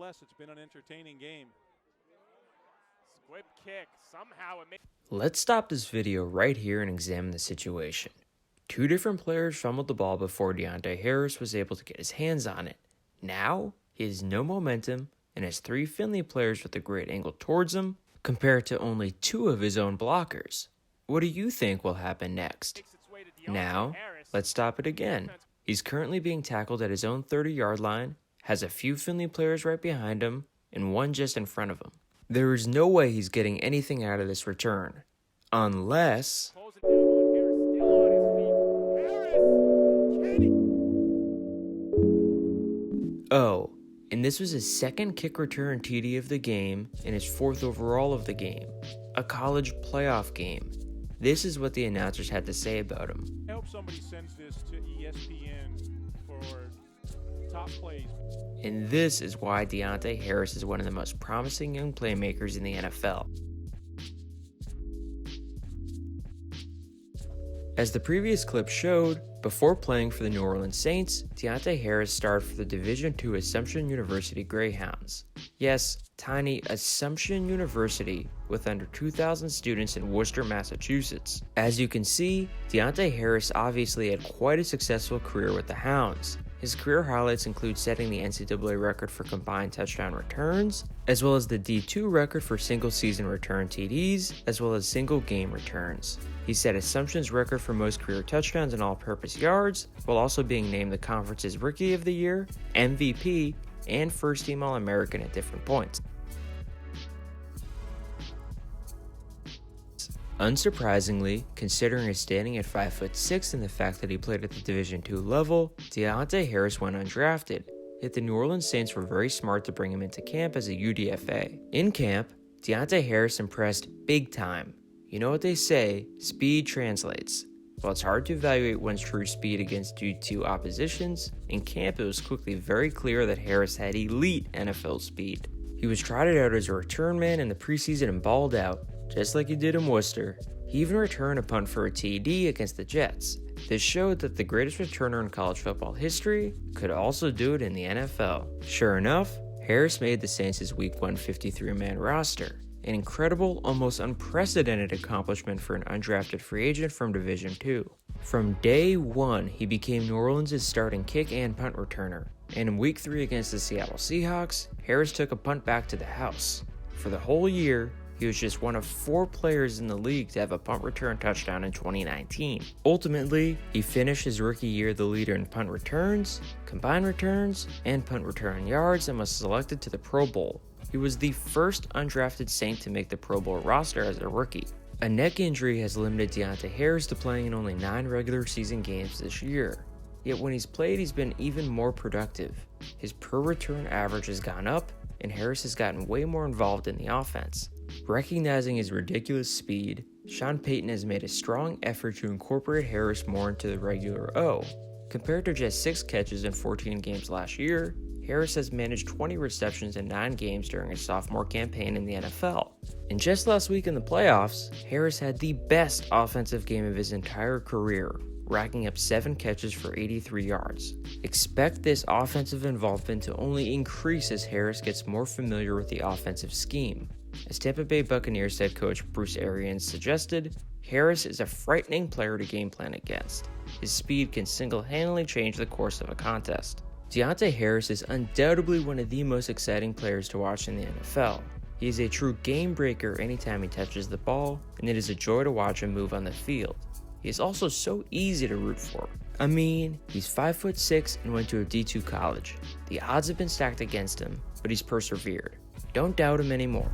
nonetheless, it's been an entertaining game. Squib kick. Somehow it made. Let's stop this video right here and examine the situation. Two different players fumbled the ball before Deonte Harris was able to get his hands on it. Now, he has no momentum and has three Finley players with a great angle towards him, compared to only two of his own blockers. What do you think will happen next? Now, let's stop it again. He's currently being tackled at his own 30-yard line, has a few Finley players right behind him, and one just in front of him. There is no way he's getting anything out of this return. Unless... Oh, and this was his second kick return TD of the game and his fourth overall of the game. A college playoff game. This is what the announcers had to say about him. I hope somebody sends this to ESPN for top plays. And this is why Deonte Harris is one of the most promising young playmakers in the NFL. As the previous clip showed, before playing for the New Orleans Saints, Deonte Harris starred for the Division II Assumption University Greyhounds. Yes, tiny Assumption University with under 2,000 students in Worcester, Massachusetts. As you can see, Deonte Harris obviously had quite a successful career with the Hounds. His career highlights include setting the NCAA record for combined touchdown returns, as well as the D2 record for single-season return TDs, as well as single-game returns. He set Assumption's record for most career touchdowns and all-purpose yards, while also being named the conference's Rookie of the Year, MVP, and First-Team All-American at different points. Unsurprisingly, considering his standing at 5'6" and the fact that he played at the Division II level, Deonte Harris went undrafted, yet the New Orleans Saints were very smart to bring him into camp as a UDFA. In camp, Deonte Harris impressed big time. You know what they say, speed translates. While it's hard to evaluate one's true speed against due to oppositions, in camp it was quickly very clear that Harris had elite NFL speed. He was trotted out as a return man in the preseason and balled out, just like he did in Worcester. He even returned a punt for a TD against the Jets. This showed that the greatest returner in college football history could also do it in the NFL. Sure enough, Harris made the Saints' Week 1 53-man roster. An incredible, almost unprecedented accomplishment for an undrafted free agent from Division II. From day one, he became New Orleans' starting kick and punt returner. And in Week 3 against the Seattle Seahawks, Harris took a punt back to the house. For the whole year, he was just one of 4 players in the league to have a punt return touchdown in 2019. Ultimately, he finished his rookie year the leader in punt returns, combined returns, and punt return yards and was selected to the Pro Bowl. He was the first undrafted Saint to make the Pro Bowl roster as a rookie. A neck injury has limited Deonte Harris to playing in only 9 regular season games this year. Yet when he's played, he's been even more productive. His per return average has gone up, and Harris has gotten way more involved in the offense. Recognizing his ridiculous speed, Sean Payton has made a strong effort to incorporate Harris more into the regular O. Compared to just 6 catches in 14 games last year, Harris has managed 20 receptions in 9 games during his sophomore campaign in the NFL. And just last week in the playoffs, Harris had the best offensive game of his entire career, racking up 7 catches for 83 yards. Expect this offensive involvement to only increase as Harris gets more familiar with the offensive scheme. As Tampa Bay Buccaneers head coach Bruce Arians suggested, Harris is a frightening player to game plan against. His speed can single-handedly change the course of a contest. Deonte Harris is undoubtedly one of the most exciting players to watch in the NFL. He is a true game breaker anytime he touches the ball, and it is a joy to watch him move on the field. He is also so easy to root for. I mean, he's 5'6" and went to a D2 college. The odds have been stacked against him, but he's persevered. Don't doubt him anymore.